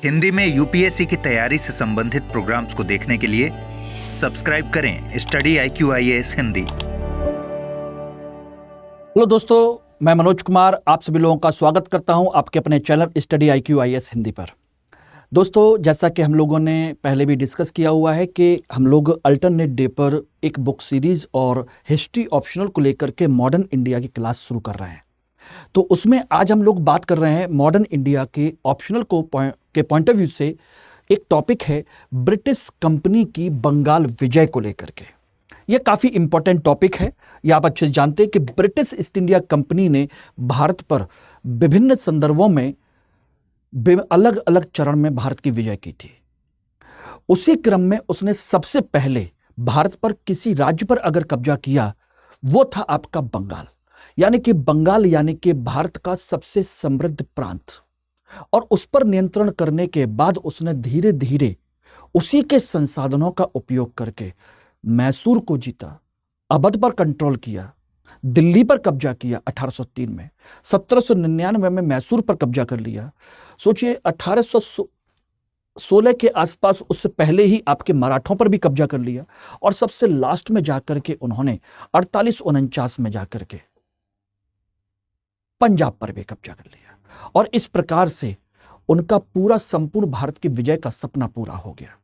हिंदी में यूपीएससी की तैयारी से संबंधित प्रोग्राम्स को देखने के लिए सब्सक्राइब करें study IQ IAS Hindi. Hello दोस्तों, मैं मनोज कुमार आप सभी लोगों का स्वागत करता हूं आपके अपने channel study IQ IAS Hindi पर। दोस्तों, जैसा कि हम लोगों ने पहले भी डिस्कस किया हुआ है कि हम लोग अल्टरनेट डे पर एक बुक सीरीज और हिस्ट्री ऑप्शनल को लेकर के मॉडर्न इंडिया की क्लास शुरू कर रहे हैं। तो उसमें आज हम लोग बात कर रहे हैं मॉडर्न इंडिया के ऑप्शनल के पॉइंट ऑफ व्यू से। एक टॉपिक है ब्रिटिश कंपनी की बंगाल विजय को लेकर के। यह काफ़ी इंपॉर्टेंट टॉपिक है। यह आप अच्छे से जानते हैं कि ब्रिटिश ईस्ट इंडिया कंपनी ने भारत पर विभिन्न संदर्भों में अलग अलग चरण में भारत की विजय की थी। उसी क्रम में उसने सबसे पहले भारत पर किसी राज्य पर अगर कब्जा किया वो था आपका बंगाल, यानी कि भारत का सबसे समृद्ध प्रांत। और उस पर नियंत्रण करने के बाद उसने धीरे धीरे उसी के संसाधनों का उपयोग करके मैसूर को जीता, अवध पर कंट्रोल किया, दिल्ली पर कब्जा किया 1803 में, 1799 में मैसूर पर कब्जा कर लिया। सोचिए 1816 के आसपास, उससे पहले ही आपके मराठों पर भी कब्जा कर लिया और सबसे लास्ट में जाकर के उन्होंने 4849 में जाकर के पंजाब पर भी कब्जा कर लिया। और इस प्रकार से उनका पूरा संपूर्ण भारत की विजय का सपना पूरा हो गया।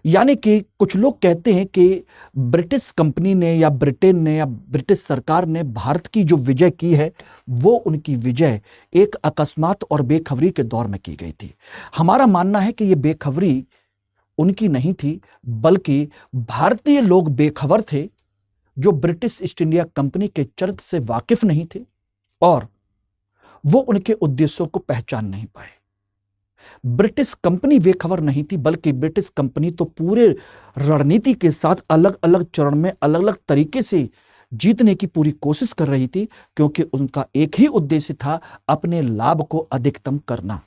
यानी कि कुछ लोग कहते हैं कि ब्रिटिश कंपनी ने या ब्रिटेन ने या ब्रिटिश सरकार ने भारत की जो विजय की है वो उनकी विजय एक अकस्मात और बेखबरी के दौर में की गई थी। हमारा मानना है कि ये बेखबरी उनकी नहीं थी, बल्कि भारतीय लोग बेखबर थे जो ब्रिटिश ईस्ट इंडिया कंपनी के चरित्र से वाकिफ नहीं थे और वो उनके उद्देश्यों को पहचान नहीं पाए। ब्रिटिश कंपनी बेखबर नहीं थी, बल्कि ब्रिटिश कंपनी तो पूरे रणनीति के साथ अलग अलग चरण में अलग अलग तरीके से जीतने की पूरी कोशिश कर रही थी, क्योंकि उनका एक ही उद्देश्य था, अपने लाभ को अधिकतम करना,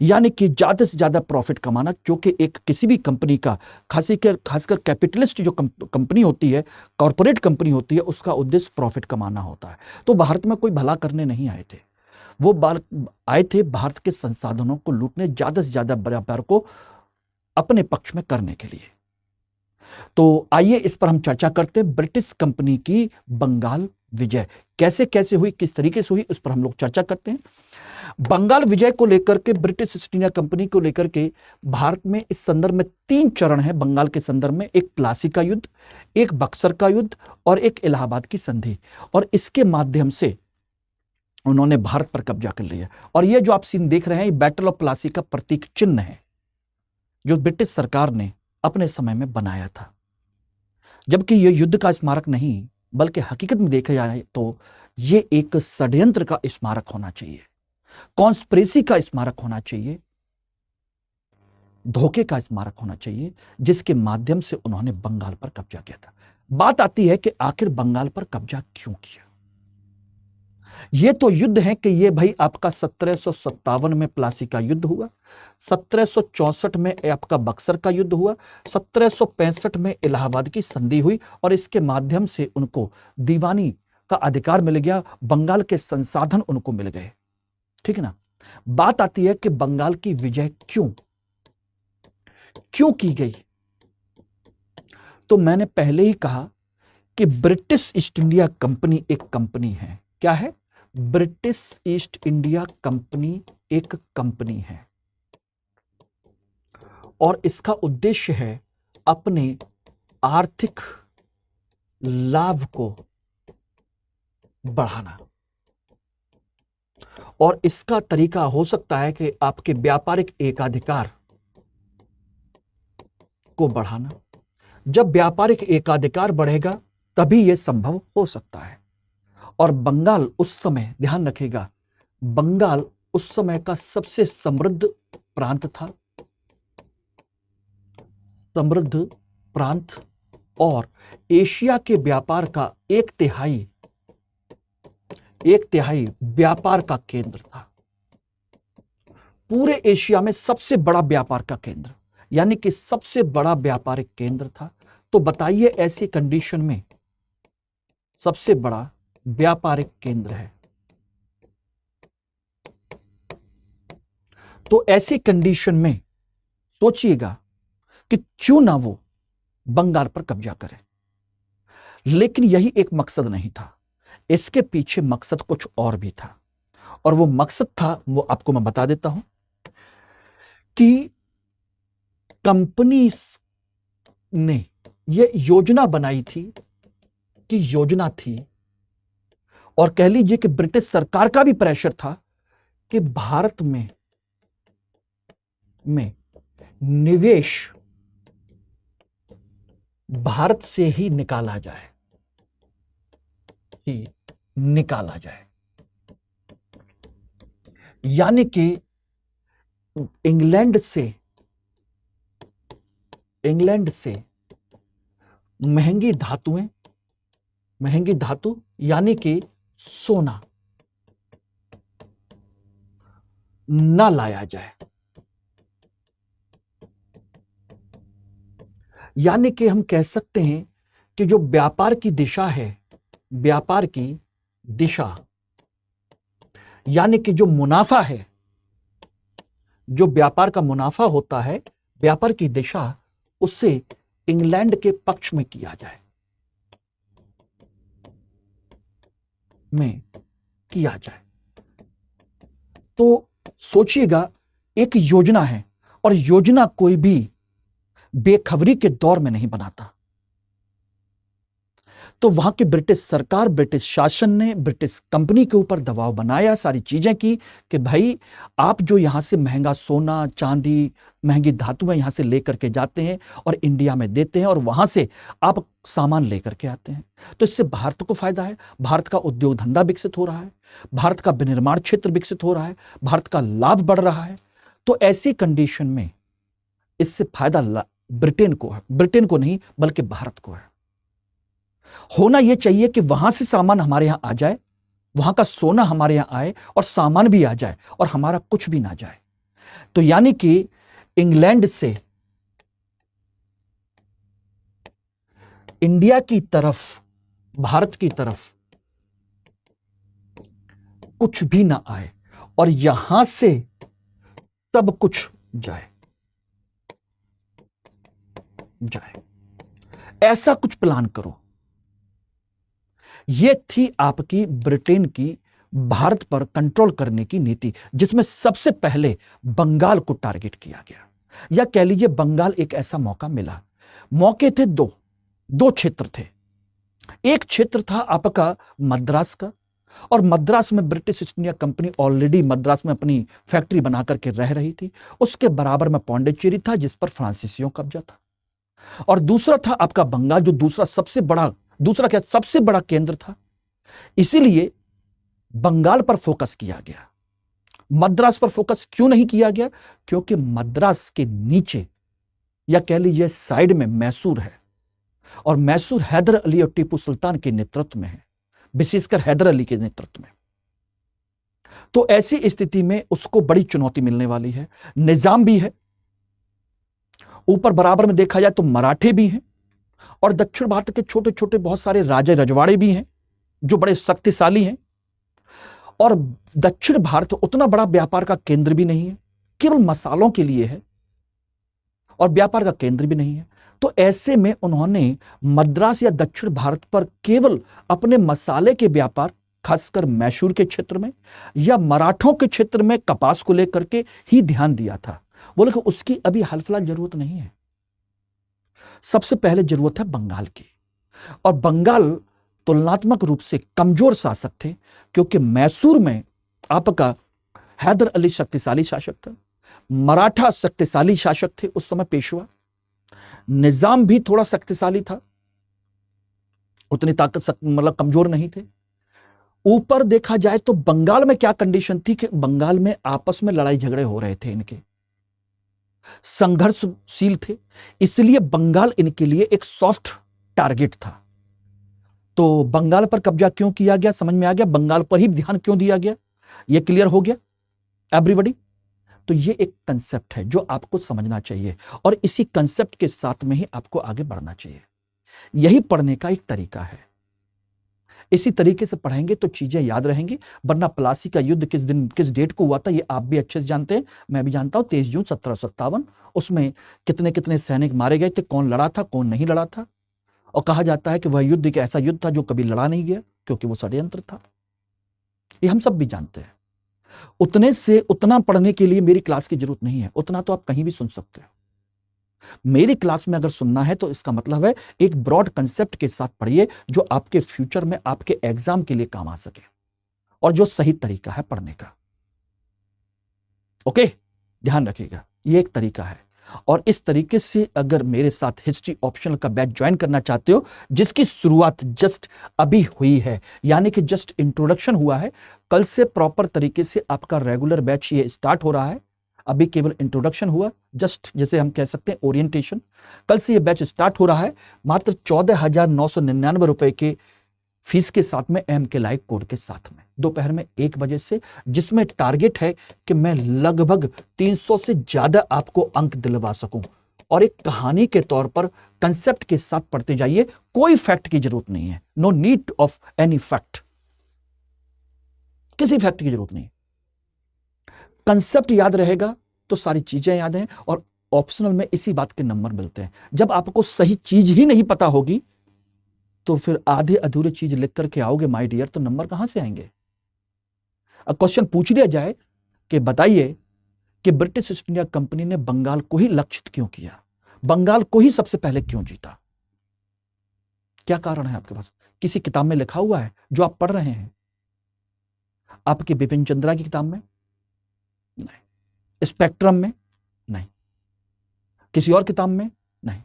यानी कि ज्यादा से ज्यादा प्रॉफिट कमाना, जो कि एक किसी भी कंपनी का खासकर कैपिटलिस्ट जो कंपनी होती है, कॉर्पोरेट कंपनी होती है, उसका उद्देश्य प्रॉफिट कमाना होता है। तो भारत में कोई भला करने नहीं आए थे, वो आए थे भारत के संसाधनों को लूटने, ज्यादा से ज्यादा व्यापार को अपने पक्ष में करने के लिए। तो आइए इस पर हम चर्चा करते हैं। ब्रिटिश कंपनी की बंगाल विजय कैसे कैसे हुई, किस तरीके से हुई, उस पर हम लोग चर्चा करते हैं। बंगाल विजय को लेकर के, ब्रिटिश ईस्ट इंडिया कंपनी को लेकर के भारत में इस संदर्भ में 3 चरण है। बंगाल के संदर्भ में एक प्लासी का युद्ध, एक बक्सर का युद्ध और एक इलाहाबाद की संधि। और इसके माध्यम से उन्होंने भारत पर कब्जा कर लिया। और ये जो आप सीन देख रहे हैं, ये बैटल ऑफ प्लासी का प्रतीक चिन्ह है जो ब्रिटिश सरकार ने अपने समय में बनाया था। जबकि यह युद्ध का स्मारक नहीं, बल्कि हकीकत में देखा जाए तो यह एक षड्यंत्र का स्मारक होना चाहिए, कॉन्स्पिरेसी का स्मारक होना चाहिए, धोखे का स्मारक होना चाहिए, जिसके माध्यम से उन्होंने बंगाल पर कब्जा किया था। बात आती है कि आखिर बंगाल पर कब्जा क्यों किया। यह तो युद्ध है कि यह भाई आपका 1757 में प्लासी का युद्ध हुआ, 1764 में आपका बक्सर का युद्ध हुआ, 1765 में इलाहाबाद की संधि हुई और इसके माध्यम से उनको दीवानी का अधिकार मिल गया, बंगाल के संसाधन उनको मिल गए। ठीक है ना। बात आती है कि बंगाल की विजय क्यों की गई। तो मैंने पहले ही कहा कि ब्रिटिश ईस्ट इंडिया कंपनी एक कंपनी है। क्या है? ब्रिटिश ईस्ट इंडिया कंपनी एक कंपनी है और इसका उद्देश्य है अपने आर्थिक लाभ को बढ़ाना। और इसका तरीका हो सकता है कि आपके व्यापारिक एकाधिकार को बढ़ाना। जब व्यापारिक एकाधिकार बढ़ेगा तभी यह संभव हो सकता है। और बंगाल उस समय, ध्यान रखिएगा, बंगाल उस समय का सबसे समृद्ध प्रांत और एशिया के व्यापार का एक तिहाई व्यापार का केंद्र था। पूरे एशिया में सबसे बड़ा व्यापार का केंद्र, यानी कि सबसे बड़ा व्यापारिक केंद्र था। तो बताइए, ऐसी कंडीशन में सबसे बड़ा व्यापारिक केंद्र है तो ऐसे कंडीशन में सोचिएगा कि क्यों ना वो बंगाल पर कब्जा करे। लेकिन यही एक मकसद नहीं था, इसके पीछे मकसद कुछ और भी था, और वो मकसद था, वो आपको मैं बता देता हूं कि कंपनी ने ये योजना बनाई थी, कि योजना थी, और कह लीजिए कि ब्रिटिश सरकार का भी प्रेशर था कि भारत में निवेश भारत से ही निकाला जाए, यानी कि इंग्लैंड से महंगी धातु यानी कि सोना ना लाया जाए। यानी कि हम कह सकते हैं कि जो व्यापार की दिशा यानी कि जो मुनाफा है, जो व्यापार का मुनाफा होता है, व्यापार की दिशा उससे इंग्लैंड के पक्ष में किया जाए, तो सोचिएगा, एक योजना है, और योजना कोई भी बेखबरी के दौर में नहीं बनाता। तो वहां की ब्रिटिश सरकार, ब्रिटिश शासन ने ब्रिटिश कंपनी के ऊपर दबाव बनाया, सारी चीजें की कि भाई आप जो यहां से महंगा सोना, चांदी, महंगी धातुएं यहां से लेकर के जाते हैं और इंडिया में देते हैं, और वहां से आप सामान लेकर के आते हैं, तो इससे भारत को फायदा है, भारत का उद्योग धंधा विकसित हो रहा है, भारत का विनिर्माण क्षेत्र विकसित हो रहा है, भारत का लाभ बढ़ रहा है। तो ऐसी कंडीशन में इससे फायदा ब्रिटेन को नहीं बल्कि भारत को है। होना यह चाहिए कि वहां से सामान हमारे यहां आ जाए, वहां का सोना हमारे यहां आए और सामान भी आ जाए और हमारा कुछ भी ना जाए। तो यानी कि इंग्लैंड से इंडिया की तरफ, भारत की तरफ कुछ भी ना आए और यहां से सब कुछ जाए। ऐसा कुछ प्लान करो। यह थी आपकी ब्रिटेन की भारत पर कंट्रोल करने की नीति, जिसमें सबसे पहले बंगाल को टारगेट किया गया, या कह लीजिए बंगाल एक ऐसा मौका मिला। मौके थे दो क्षेत्र थे। एक क्षेत्र था आपका मद्रास का, और मद्रास में British east India company already Madras में अपनी फैक्ट्री बना करके रह रही थी। उसके बराबर में पौंडीचेरी था, जिस पर फ्रांसीसियों का कब्जा था। और दूसरा था आपका बंगाल, जो सबसे बड़ा केंद्र था। इसीलिए बंगाल पर फोकस किया गया। मद्रास पर फोकस क्यों नहीं किया गया? क्योंकि मद्रास के नीचे या कह लीजिए साइड में मैसूर है, और मैसूर हैदर अली और टीपू सुल्तान के नेतृत्व में है, विशेषकर हैदर अली के नेतृत्व में। तो ऐसी स्थिति में उसको बड़ी चुनौती मिलने वाली है। निजाम भी है, ऊपर बराबर में देखा जाए तो मराठे भी हैं, और दक्षिण भारत के छोटे छोटे बहुत सारे राजे रजवाड़े भी हैं जो बड़े शक्तिशाली हैं। और दक्षिण भारत उतना बड़ा व्यापार का केंद्र भी नहीं है, केवल मसालों के लिए है, और व्यापार का केंद्र भी नहीं है। तो ऐसे में उन्होंने मद्रास या दक्षिण भारत पर केवल अपने मसाले के व्यापार, खासकर मैसूर के क्षेत्र में या मराठों के क्षेत्र में कपास को लेकर के ही ध्यान दिया था। बोले कि उसकी अभी हाल फिलहाल जरूरत नहीं है, सबसे पहले जरूरत है बंगाल की। और बंगाल तुलनात्मक रूप से कमजोर शासक थे, क्योंकि मैसूर में आपका हैदर अली शक्तिशाली शासक था, मराठा शक्तिशाली शासक थे उस समय पेशवा, निजाम भी थोड़ा शक्तिशाली था, उतनी ताकत मतलब कमजोर नहीं थे। ऊपर देखा जाए तो बंगाल में क्या कंडीशन थी कि बंगाल में आपस में लड़ाई झगड़े हो रहे थे, इनके संघर्षशील थे, इसलिए बंगाल इनके लिए एक सॉफ्ट टारगेट था। तो बंगाल पर कब्जा क्यों किया गया, समझ में आ गया। बंगाल पर ही ध्यान क्यों दिया गया, यह क्लियर हो गया एवरीबॉडी। तो यह एक कंसेप्ट है जो आपको समझना चाहिए, और इसी कंसेप्ट के साथ में ही आपको आगे बढ़ना चाहिए। यही पढ़ने का एक तरीका है। इसी तरीके से पढ़ेंगे तो चीजें याद रहेंगी। वरना प्लासी का युद्ध किस दिन किस डेट को हुआ था ये आप भी अच्छे से जानते हैं, मैं भी जानता हूं, 23 जून 1757। उसमें कितने कितने सैनिक मारे गए थे, कौन लड़ा था कौन नहीं लड़ा था। और कहा जाता है कि वह युद्ध एक ऐसा युद्ध था जो कभी लड़ा नहीं गया क्योंकि वो षड्यंत्र था। ये हम सब भी जानते हैं। उतने से उतना पढ़ने के लिए मेरी क्लास की जरूरत नहीं है, उतना तो आप कहीं भी सुन सकते हो। मेरी क्लास में अगर सुनना है तो इसका मतलब है एक ब्रॉड कंसेप्ट के साथ पढ़िए जो आपके फ्यूचर में आपके एग्जाम के लिए काम आ सके और जो सही तरीका है पढ़ने का। ओके, ध्यान रखिएगा, ये एक तरीका है। और इस तरीके से अगर मेरे साथ हिस्ट्री ऑप्शनल का बैच ज्वाइन करना चाहते हो, जिसकी शुरुआत जस्ट अभी हुई है, यानी कि जस्ट इंट्रोडक्शन हुआ है, कल से प्रॉपर तरीके से आपका रेगुलर बैच ये स्टार्ट हो रहा है। अभी केवल इंट्रोडक्शन हुआ, जस्ट जैसे हम कह सकते हैं ओरिएंटेशन। कल से ये बैच स्टार्ट हो रहा है मात्र 14,999 रुपए के फीस के साथ में, एम के लाइव कोड के साथ में, दोपहर में 1 बजे से, जिसमें टारगेट है कि मैं लगभग 300 से ज्यादा आपको अंक दिलवा सकूं। और एक कहानी के तौर पर कंसेप्ट के साथ पढ़ते जाइए, कोई फैक्ट की जरूरत नहीं है, no need of any fact, किसी फैक्ट की जरूरत नहीं। कंसेप्ट याद रहेगा तो सारी चीजें याद हैं। और ऑप्शनल में इसी बात के नंबर मिलते हैं। जब आपको सही चीज ही नहीं पता होगी तो फिर आधे अधूरे चीज लिख करके आओगे माय डियर, तो नंबर कहां से आएंगे। अब क्वेश्चन पूछ लिया जाए कि बताइए कि ब्रिटिश ईस्ट इंडिया कंपनी ने बंगाल को ही लक्षित क्यों किया, बंगाल को ही सबसे पहले क्यों जीता, क्या कारण है आपके पास? किसी किताब में लिखा हुआ है जो आप पढ़ रहे हैं? आपकी बिपिन चंद्रा की किताब में नहीं, स्पेक्ट्रम में नहीं, किसी और किताब में नहीं।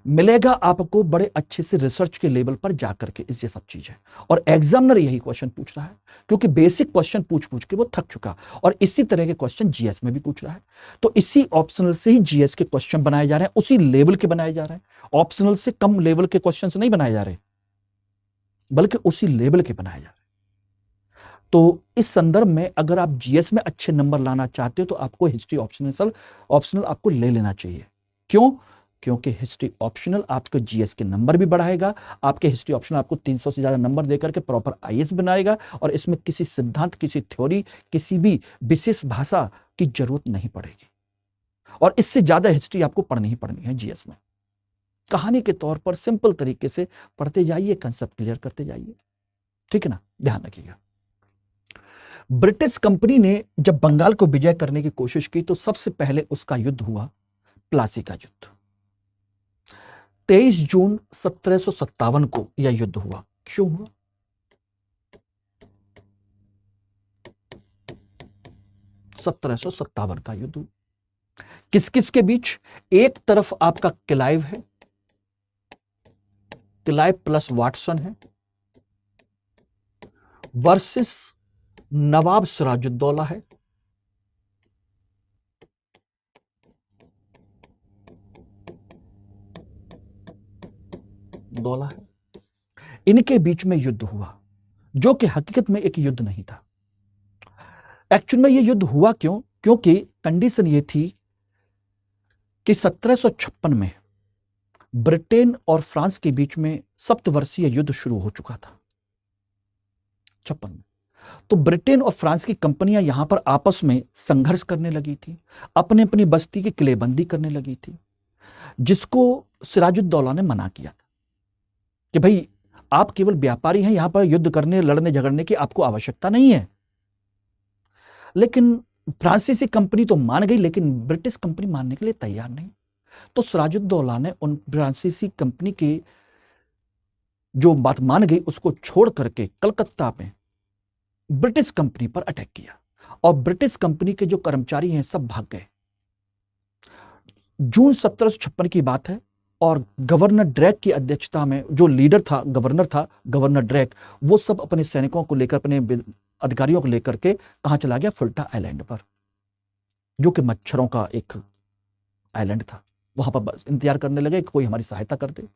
मिलेगा आपको बड़े अच्छे से रिसर्च के लेवल पर जाकर के इस सब चीजें। और एग्जामिनर यही क्वेश्चन पूछ रहा है क्योंकि बेसिक क्वेश्चन पूछ पूछ के वो थक चुका, और इसी तरह के क्वेश्चन जीएस में भी पूछ रहा है। तो इसी ऑप्शनल से ही जीएस के क्वेश्चन बनाए जा रहे हैं, उसी लेवल के बनाए जा रहे हैं। ऑप्शनल से कम लेवल के क्वेश्चन नहीं बनाए जा रहे, बल्कि उसी लेवल के बनाए जा रहे। तो इस संदर्भ में अगर आप जीएस में अच्छे नंबर लाना चाहते हो तो आपको हिस्ट्री ऑप्शनल आपको ले लेना चाहिए। क्यों? क्योंकि हिस्ट्री ऑप्शनल आपको जीएस के नंबर भी बढ़ाएगा। आपके हिस्ट्री ऑप्शनल आपको 300 से ज्यादा नंबर देकर के प्रॉपर आईएएस बनाएगा, और इसमें किसी सिद्धांत, किसी थ्योरी, किसी भी विशेष भाषा की जरूरत नहीं पड़ेगी। और इससे ज्यादा हिस्ट्री आपको पढ़नी ही पढ़नी है जीएस में। कहानी के तौर पर सिंपल तरीके से पढ़ते जाइए, कंसेप्ट क्लियर करते जाइए, ठीक है ना, ध्यान रखिएगा। ब्रिटिश कंपनी ने जब बंगाल को विजय करने की कोशिश की तो सबसे पहले उसका युद्ध हुआ प्लासी का युद्ध। 23 जून 1757 को यह युद्ध हुआ। क्यों हुआ? (1757) का युद्ध किस किस के बीच? एक तरफ आपका क्लाइव है, क्लाइव प्लस वाटसन है, वर्सेस नवाब सिराजुद्दौला है, दौला है। इनके बीच में युद्ध हुआ जो कि हकीकत में एक युद्ध नहीं था। एक्चुअल में यह युद्ध हुआ क्यों? क्योंकि कंडीशन यह थी कि 1756 में ब्रिटेन और फ्रांस के बीच में सप्तवर्षीय युद्ध शुरू हो चुका था 56 में। तो ब्रिटेन और फ्रांस की कंपनियां यहां पर आपस में संघर्ष करने लगी थी, अपने अपनी बस्ती की किलेबंदी करने लगी थी, जिसको सिराजुद्दौला ने मना किया था कि भाई आप केवल व्यापारी हैं, यहां पर युद्ध करने, लड़ने झगड़ने की आपको आवश्यकता नहीं है। लेकिन फ्रांसीसी कंपनी तो मान गई, लेकिन ब्रिटिश कंपनी मानने के लिए तैयार नहीं। तो सिराजुद्दौला ने उन फ्रांसीसी कंपनी की जो बात मान गई उसको छोड़ करके कलकत्ता में ब्रिटिश कंपनी पर अटैक किया, और ब्रिटिश कंपनी के जो कर्मचारी हैं सब भाग गए। जून 1756 की बात है, और गवर्नर ड्रैक की अध्यक्षता में जो लीडर था, गवर्नर था, गवर्नर ड्रैक, वो सब अपने सैनिकों को लेकर, अपने अधिकारियों को लेकर के कहां चला गया? फुल्टा आइलैंड पर, जो कि मच्छरों का एक आइलैंड था। वहां पर इंतजार करने लगे कि कोई हमारी सहायता कर दे।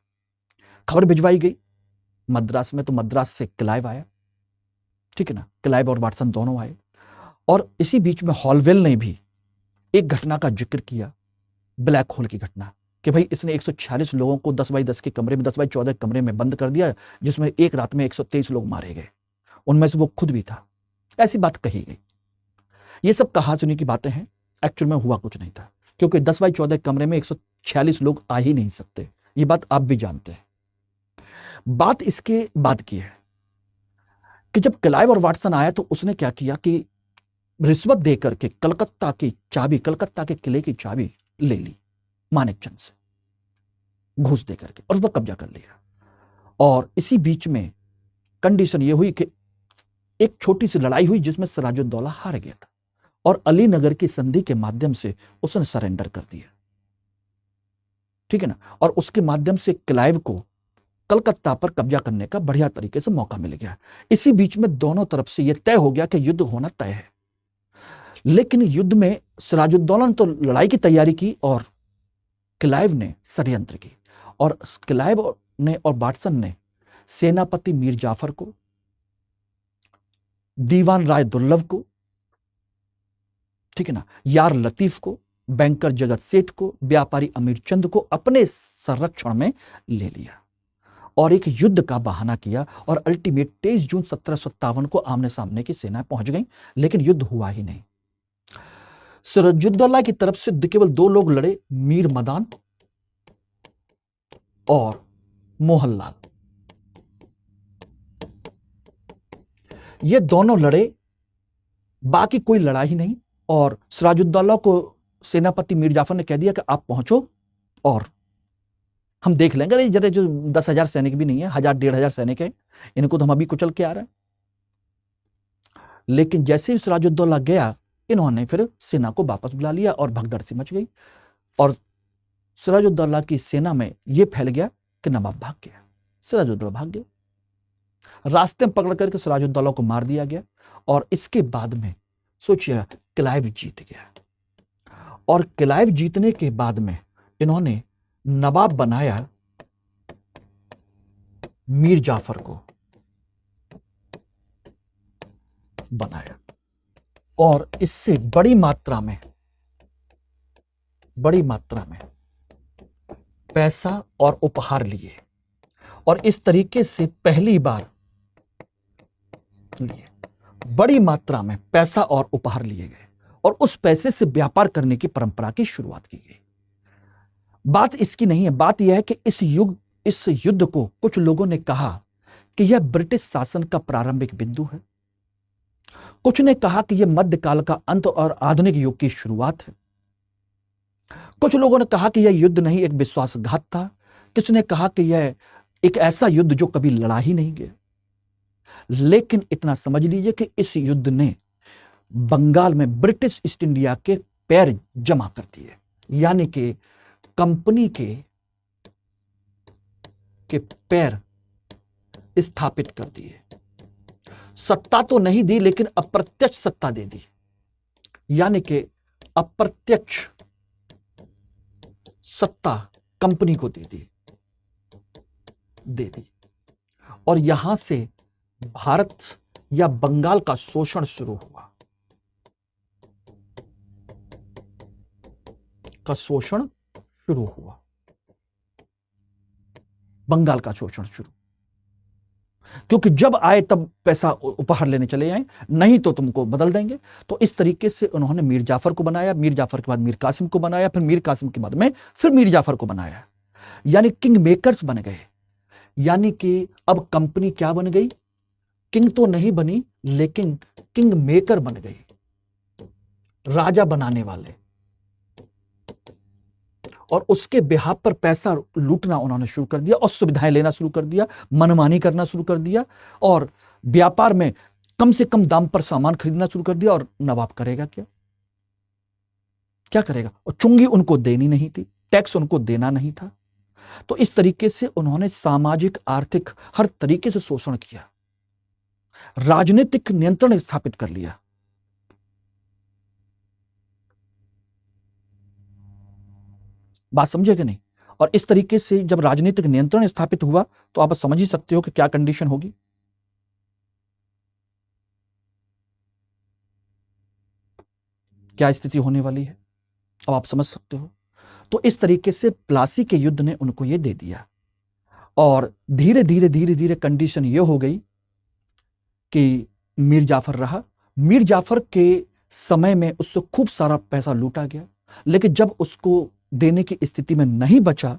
खबर भिजवाई गई मद्रास में, तो मद्रास से क्लाइव आया, ठीक है ना, क्लाइव और वाटसन दोनों आए। और इसी बीच में हॉलवेल ने भी एक घटना का जिक्र किया, ब्लैक होल की घटना। कि भाई इसने 146 लोगों को 10 बाई 10 के कमरे में, 10 बाई 14 कमरे में बंद कर दिया, जिसमें एक रात में 123 लोग मारे गए, उनमें से वो खुद भी था। ऐसी बात कही गई। ये सब कहा सुनी की बातें हैं, एक्चुअल में हुआ कुछ नहीं था, क्योंकि 10 बाई 14 कमरे में 146 लोग आ ही नहीं सकते। ये बात आप भी जानते हैं। बात इसके बाद की है कि जब क्लाइव और वाटसन आया तो उसने क्या किया कि रिश्वत देकर के कलकत्ता की चाबी, कलकत्ता के किले की चाबी ले ली मानेकचंद से, घूस देकर के, और उस पर कब्जा कर लिया। और इसी बीच में कंडीशन ये हुई कि एक छोटी सी लड़ाई हुई जिसमें सिराजुद्दौला हार गया था, और अली नगर की संधि के माध्यम से उसने सरेंडर कर दिया, ठीक है ना। और उसके माध्यम से क्लाइव को कलकत्ता पर कब्जा करने का बढ़िया तरीके से मौका मिल गया। इसी बीच में दोनों तरफ से यह तय हो गया कि युद्ध होना तय है। लेकिन युद्ध में सिराजुद्दौला ने तो लड़ाई की तैयारी की और क्लाइव ने षड्यंत्र की। और क्लाइव ने और वाटसन ने सेनापति मीर जाफर को, दीवान राय दुर्लभ को, ठीक है ना, यार लतीफ को, बैंकर जगत सेठ को, व्यापारी अमीर चंद को अपने संरक्षण में ले लिया और एक युद्ध का बहाना किया। और अल्टीमेट 23 जून 1757 को आमने सामने की सेनाएं पहुंच गईं, लेकिन युद्ध हुआ ही नहीं। सिराजुद्दौला की तरफ से केवल 2 लोग लड़े, मीर मदान और मोहनलाल। ये दोनों लड़े, बाकी कोई लड़ा ही नहीं। और सिराजुद्दौला को सेनापति मीर जाफर ने कह दिया कि आप पहुंचो और हम देख लेंगे। अरे जरा जो 10,000 सैनिक भी नहीं है, 1,000-1,500 सैनिक है, इनको तो हम अभी कुचल के आ रहे हैं। लेकिन जैसे ही सिराजुद्दौला गया, इन्होंने फिर सेना को वापस बुला लिया और भगदड़ सी मच गई। और सिराजुद्दौला की सेना में यह फैल गया कि नवाब भाग गया, सिराजुद्दौला भाग गया। रास्ते में पकड़ करके सिराजुद्दौला को मार दिया गया। और इसके बाद में सोचिए, क्लाइव जीत गया। और क्लाइव जीतने के बाद में इन्होंने नवाब बनाया मीर जाफर को बनाया। और इससे बड़ी मात्रा में पैसा और उपहार लिए। और इस तरीके से पहली बार लिए बड़ी मात्रा में पैसा और उपहार लिए गए और उस पैसे से व्यापार करने की परंपरा की शुरुआत की गई। बात इसकी नहीं है, बात यह है कि इस युद्ध को कुछ लोगों ने कहा कि यह ब्रिटिश शासन का प्रारंभिक बिंदु है, कुछ ने कहा कि यह मध्यकाल का अंत और आधुनिक युग की शुरुआत है, कुछ लोगों ने कहा कि यह युद्ध नहीं एक विश्वासघात था, किसी ने कहा कि यह एक ऐसा युद्ध जो कभी लड़ा ही नहीं गया। लेकिन इतना समझ लीजिए कि इस युद्ध ने बंगाल में ब्रिटिश ईस्ट इंडिया के पैर जमा कर दिए, यानी कि कंपनी के पैर स्थापित कर दिए। सत्ता तो नहीं दी, लेकिन अप्रत्यक्ष सत्ता दे दी, यानी कि अप्रत्यक्ष सत्ता कंपनी को दे दी। और यहां से भारत या बंगाल का शोषण शुरू हुआ, बंगाल का शोषण शुरू। क्योंकि जब आए तब पैसा उपहार लेने चले आए, नहीं तो तुमको बदल देंगे। तो इस तरीके से उन्होंने मीर जाफर को बनाया, मीर जाफर के बाद मीर कासिम को बनाया, फिर मीर कासिम के बाद में फिर मीर जाफर को बनाया, यानी किंग मेकर्स बन गए। यानी कि अब कंपनी क्या बन गई, किंग तो नहीं बनी, लेकिन किंग मेकर बन गई, राजा बनाने वाले। और उसके बिहाफ पर पैसा लूटना उन्होंने शुरू कर दिया और सुविधाएं लेना शुरू कर दिया, मनमानी करना शुरू कर दिया और व्यापार में कम से कम दाम पर सामान खरीदना शुरू कर दिया। और नवाब करेगा क्या करेगा? और चुंगी उनको देनी नहीं थी, टैक्स उनको देना नहीं था। तो इस तरीके से उन्होंने सामाजिक, आर्थिक हर तरीके से शोषण किया, राजनीतिक नियंत्रण स्थापित कर लिया। बात समझे कि नहीं? और इस तरीके से जब राजनीतिक नियंत्रण स्थापित हुआ तो आप समझ ही सकते हो कि क्या कंडीशन होगी। क्या स्थिति होने वाली है, अब आप समझ सकते हो। तो इस तरीके से प्लासी के युद्ध ने उनको ये दे दिया और धीरे धीरे धीरे धीरे कंडीशन ये हो गई कि मीर जाफर रहा। मीर जाफर के समय में उससे खूब सारा पैसा लूटा गया, लेकिन जब उसको देने की स्थिति में नहीं बचा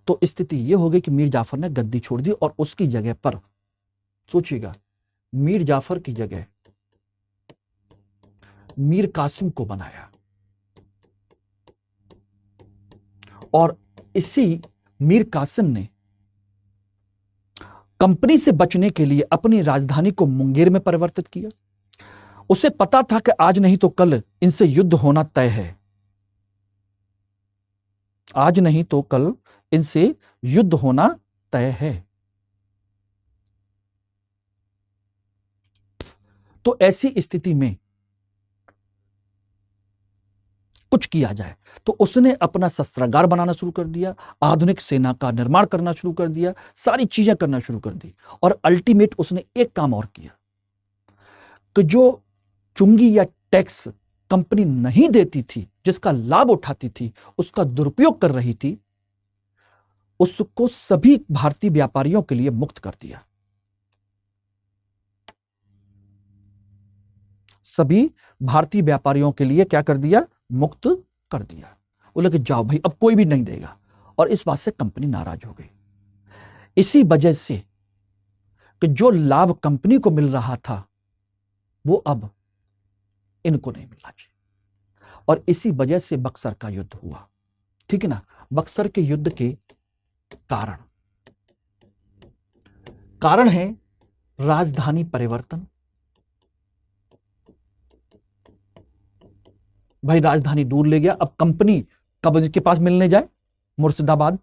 तो स्थिति यह हो गई कि मीर जाफर ने गद्दी छोड़ दी और उसकी जगह पर, सोचिएगा, मीर जाफर की जगह मीर कासिम को बनाया। और इसी मीर कासिम ने कंपनी से बचने के लिए अपनी राजधानी को मुंगेर में परिवर्तित किया। उसे पता था कि आज नहीं तो कल इनसे युद्ध होना तय है, आज नहीं तो कल इनसे युद्ध होना तय है। तो ऐसी स्थिति में कुछ किया जाए, तो उसने अपना शस्त्रागार बनाना शुरू कर दिया, आधुनिक सेना का निर्माण करना शुरू कर दिया, सारी चीजें करना शुरू कर दी। और अल्टीमेट उसने एक काम और किया कि जो चुंगी या टैक्स कंपनी नहीं देती थी, जिसका लाभ उठाती थी, उसका दुरुपयोग कर रही थी, उसको सभी भारतीय व्यापारियों के लिए मुक्त कर दिया। सभी भारतीय व्यापारियों के लिए क्या कर दिया? मुक्त कर दिया। बोले कि जाओ भाई, अब कोई भी नहीं देगा। और इस बात से कंपनी नाराज हो गई। इसी वजह से कि जो लाभ कंपनी को मिल रहा था वो अब इनको नहीं मिलना चाहिए। और इसी वजह से बक्सर का युद्ध हुआ, ठीक है ना। बक्सर के युद्ध के कारण है राजधानी परिवर्तन। भाई राजधानी दूर ले गया, अब कंपनी कब के पास मिलने जाए? मुर्शिदाबाद।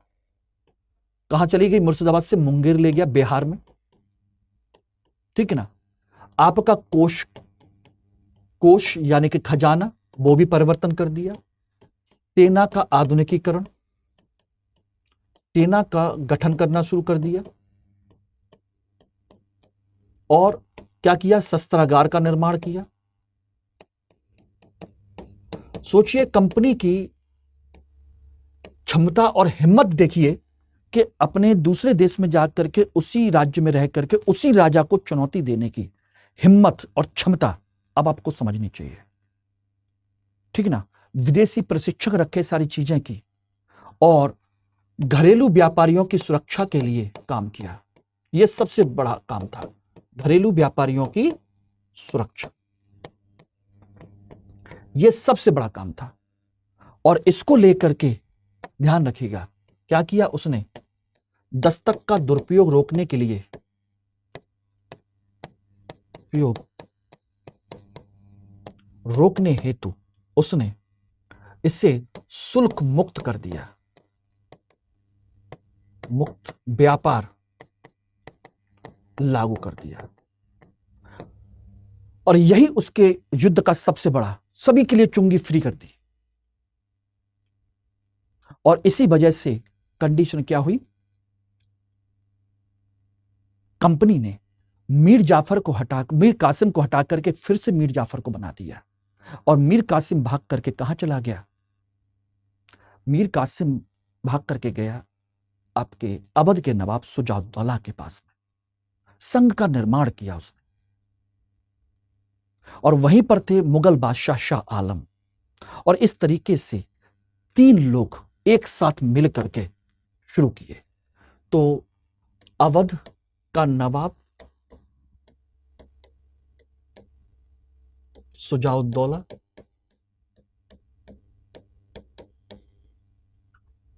कहां चली गई? मुर्शिदाबाद से मुंगेर ले गया, बिहार में, ठीक है ना। आपका कोष यानी कि खजाना, वो भी परिवर्तन कर दिया। सेना का आधुनिकीकरण, सेना का गठन करना शुरू कर दिया। और क्या किया? शस्त्रागार का निर्माण किया। सोचिए, कंपनी की क्षमता और हिम्मत देखिए कि अपने दूसरे देश में जाकर के, उसी राज्य में रह करके उसी राजा को चुनौती देने की हिम्मत और क्षमता अब आपको समझनी चाहिए, ठीक ना। विदेशी प्रशिक्षक रखे सारी चीजें की और घरेलू व्यापारियों की सुरक्षा के लिए काम किया। यह सबसे बड़ा काम था, घरेलू व्यापारियों की सुरक्षा, यह सबसे बड़ा काम था। और इसको लेकर के ध्यान रखिएगा, क्या किया उसने? दस्तक का दुरुपयोग रोकने के लिए रोकने हेतु उसने इसे शुल्क मुक्त कर दिया, मुक्त व्यापार लागू कर दिया। और यही उसके युद्ध का सबसे बड़ा, सभी के लिए चुंगी फ्री कर दी। और इसी वजह से कंडीशन क्या हुई? कंपनी ने मीर कासिम को हटा करके फिर से मीर जाफर को बना दिया। और मीर कासिम भाग करके कहां चला गया? मीर कासिम भाग करके गया आपके अवध के नवाब शुजाउद्दौला के पास में। संघ का निर्माण किया उसने। और वहीं पर थे मुगल बादशाह शाह आलम। और इस तरीके से 3 लोग एक साथ मिल करके शुरू किए। तो अवध का नवाब शुजाउद्दौला,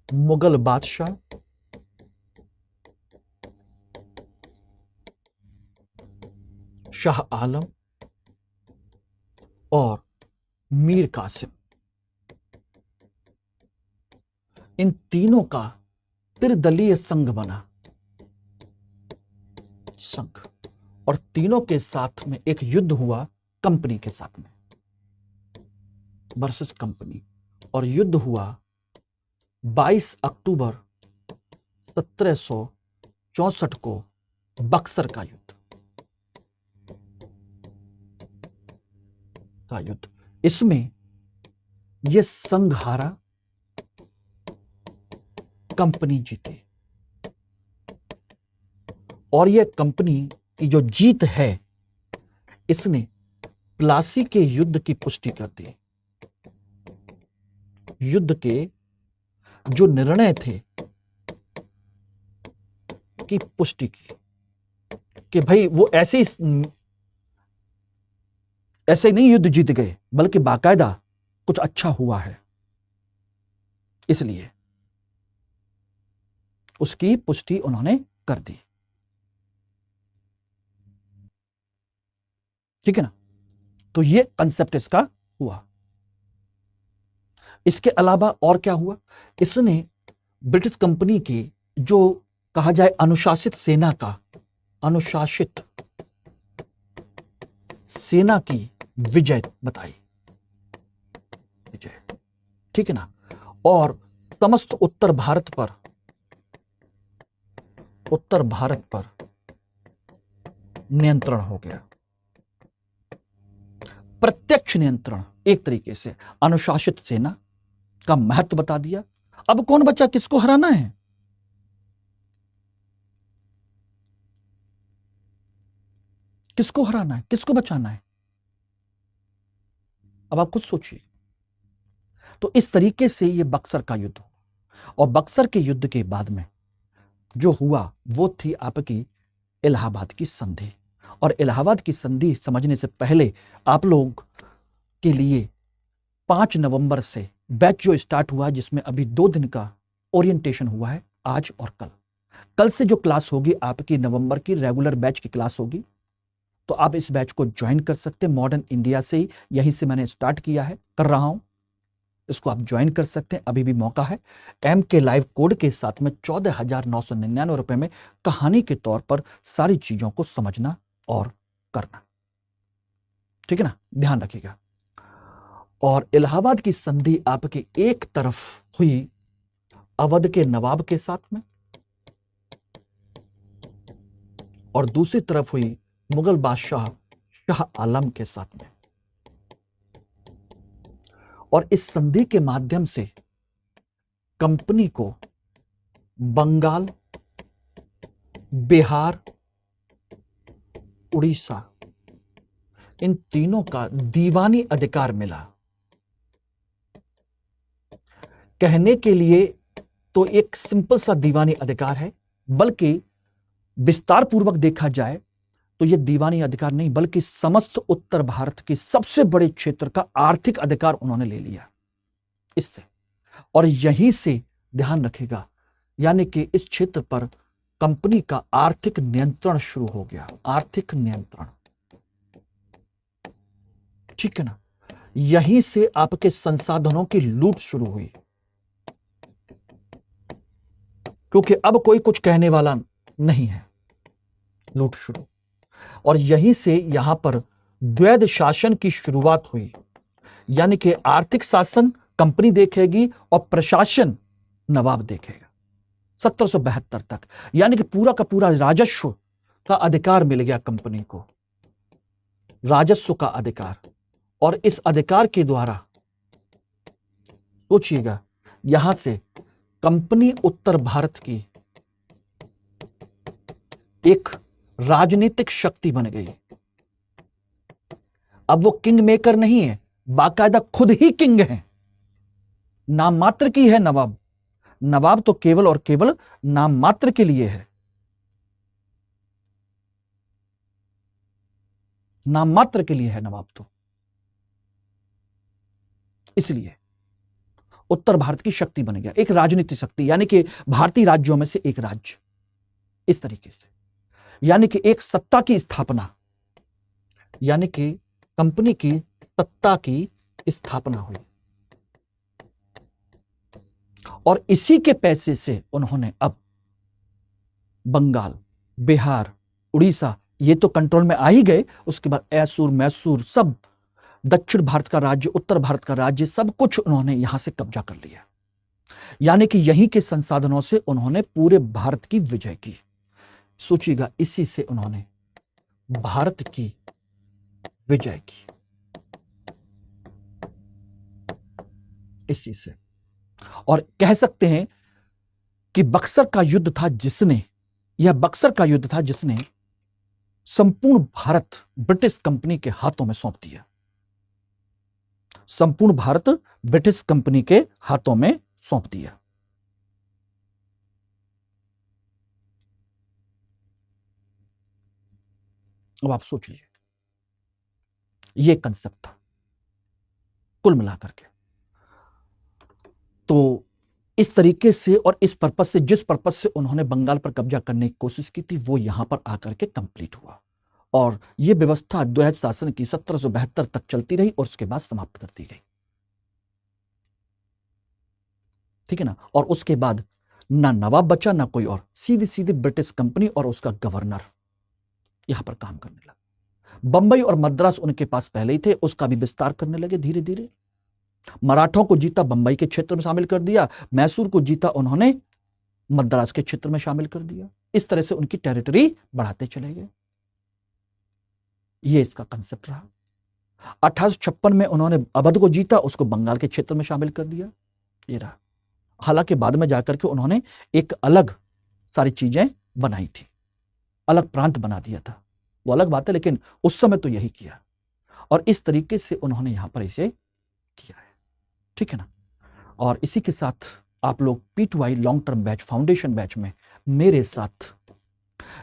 मुगल बादशाह शाह आलम और मीर कासिम, इन तीनों का त्रिदलीय संघ बना। और तीनों के साथ में एक युद्ध हुआ कंपनी के साथ में, वर्सेस कंपनी। और युद्ध हुआ 22 अक्टूबर 1764 को, बक्सर का युद्ध। इसमें यह संघ हारा कंपनी जीती। और यह कंपनी की जो जीत है, इसने प्लासी के युद्ध की पुष्टि कर दी। युद्ध के जो निर्णय थे की पुष्टि की कि भाई वो ऐसे नहीं युद्ध जीत गए, बल्कि बाकायदा कुछ अच्छा हुआ है, इसलिए उसकी पुष्टि उन्होंने कर दी। ठीक है ना? तो ये कंसेप्ट इसका हुआ। इसके अलावा और क्या हुआ? इसने ब्रिटिश कंपनी के जो कहा जाए अनुशासित सेना की विजय बताई। विजय, ठीक है ना? और समस्त उत्तर भारत पर नियंत्रण हो गया। प्रत्यक्ष नियंत्रण, एक तरीके से अनुशासित सेना का महत्व बता दिया। अब कौन बचा? किसको हराना है? किसको हराना है? किसको बचाना है? अब आप खुद सोचिए। तो इस तरीके से यह बक्सर का युद्ध हुआ। और बक्सर के युद्ध के बाद में जो हुआ वो थी आपकी इलाहाबाद की संधि। और इलाहाबाद की संधि समझने से पहले आप लोग के लिए 5 नवंबर से बैच जो स्टार्ट हुआ, जिसमें अभी 2 दिन का ओरिएंटेशन हुआ है, आज और कल से जो क्लास होगी आपकी नवंबर की रेगुलर बैच की क्लास होगी। तो आप इस बैच को ज्वाइन कर सकते हैं। मॉडर्न इंडिया से ही, यहीं से मैंने स्टार्ट किया है, कर रहा हूं। इसको आप ज्वाइन कर सकते हैं, अभी भी मौका है। MK लाइव कोड के साथ में 14,999 रुपए में कहानी के तौर पर सारी चीजों को समझना और करना। ठीक है ना? ध्यान रखिएगा। और इलाहाबाद की संधि आपकी एक तरफ हुई अवध के नवाब के साथ में, और दूसरी तरफ हुई मुगल बादशाह शाह आलम के साथ में। और इस संधि के माध्यम से कंपनी को बंगाल, बिहार, उड़ीसा, इन तीनों का दीवानी अधिकार मिला। कहने के लिए तो एक सिंपल सा दीवानी अधिकार है, बल्कि विस्तार पूर्वक देखा जाए तो यह दीवानी अधिकार नहीं, बल्कि समस्त उत्तर भारत के सबसे बड़े क्षेत्र का आर्थिक अधिकार उन्होंने ले लिया इससे। और यहीं से ध्यान रखिएगा, यानी कि इस क्षेत्र पर कंपनी का आर्थिक नियंत्रण शुरू हो गया। आर्थिक नियंत्रण, ठीक है ना? यहीं से आपके संसाधनों की लूट शुरू हुई, क्योंकि अब कोई कुछ कहने वाला नहीं है। लूट शुरू। और यहीं से यहां पर द्वैध शासन की शुरुआत हुई, यानी कि आर्थिक शासन कंपनी देखेगी और प्रशासन नवाब देखेगा। 1772 तक, यानी कि पूरा का पूरा राजस्व का अधिकार मिल गया कंपनी को, राजस्व का अधिकार। और इस अधिकार के द्वारा सोचिएगा, यहां से कंपनी उत्तर भारत की एक राजनीतिक शक्ति बन गई। अब वो किंग मेकर नहीं है, बाकायदा खुद ही किंग है। नाम मात्र की है नवाब। नवाब तो केवल और केवल नाम मात्र के लिए है, नाम मात्र के लिए है नवाब तो। इसलिए उत्तर भारत की शक्ति बन गया, एक राजनीतिक शक्ति, यानी कि भारतीय राज्यों में से एक राज्य। इस तरीके से यानी कि एक सत्ता की स्थापना, यानी कि कंपनी की सत्ता की स्थापना हुई। और इसी के पैसे से उन्होंने अब बंगाल, बिहार, उड़ीसा, ये तो कंट्रोल में आ ही गए। उसके बाद ऐसूर, मैसूर, सब दक्षिण भारत का राज्य, उत्तर भारत का राज्य, सब कुछ उन्होंने यहां से कब्जा कर लिया। यानी कि यहीं के संसाधनों से उन्होंने पूरे भारत की विजय की। सोचिएगा, इसी से उन्होंने भारत की विजय की, इसी से। और कह सकते हैं कि बक्सर का युद्ध था जिसने, यह बक्सर का युद्ध था जिसने संपूर्ण भारत ब्रिटिश कंपनी के हाथों में सौंप दिया। संपूर्ण भारत ब्रिटिश कंपनी के हाथों में सौंप दिया। अब आप सोच लीजिए, यह कंसेप्ट था कुल मिलाकर के। तो इस तरीके से और इस पर्पस से, जिस पर्पस से उन्होंने बंगाल पर कब्जा करने की कोशिश की थी, वो यहां पर आकर के कंप्लीट हुआ। और यह व्यवस्था द्वैध शासन की 1772 तक चलती रही और उसके बाद समाप्त कर दी गई। ठीक है ना। और उसके बाद ना नवाब बचा ना कोई और, सीधी सीधी ब्रिटिश कंपनी और उसका गवर्नर यहां पर काम करने लगा। बंबई और मद्रास उनके पास पहले ही थे, उसका भी विस्तार करने लगे धीरे धीरे। मराठों को जीता बंबई के क्षेत्र में शामिल कर दिया, मैसूर को जीता उन्होंने मद्रास के क्षेत्र में शामिल कर दिया। इस तरह से उनकी टेरिटरी बढ़ाते चले गए। यह इसका कंसेप्ट रहा। 1856 में उन्होंने अवध को जीता, उसको बंगाल के क्षेत्र में शामिल कर दिया। ये रहा। हालांकि बाद में जाकर के उन्होंने एक अलग सारी चीजें बनाई थी, अलग प्रांत बना दिया था, वो अलग बात है, लेकिन उस समय तो यही किया। और इस तरीके से उन्होंने यहां पर इसे किया है। ठीक है ना। और इसी के साथ आप लोग P2I long term batch, foundation batch में मेरे साथ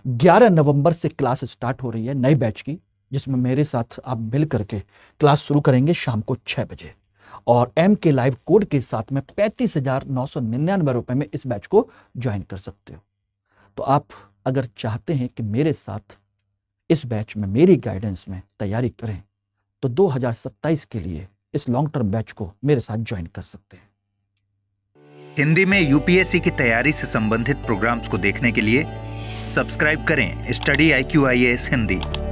11 नवंबर से क्लास स्टार्ट हो रही है नए बैच की, जिसमें मेरे साथ आप मिल करके क्लास शुरू करेंगे शाम को 6 बजे। और MK लाइव कोड के साथ में 35,999 रुपए में इस बैच को ज्वाइन कर सकते हो। तो आप अगर चाहते हैं कि मेरे साथ इस बैच में मेरी गाइडेंस में तैयारी करें, तो 2027 के लिए इस लॉन्ग टर्म बैच को मेरे साथ ज्वाइन कर सकते हैं। हिंदी में यूपीएससी की तैयारी से संबंधित प्रोग्राम्स को देखने के लिए सब्सक्राइब करें स्टडी IQ IAS हिंदी।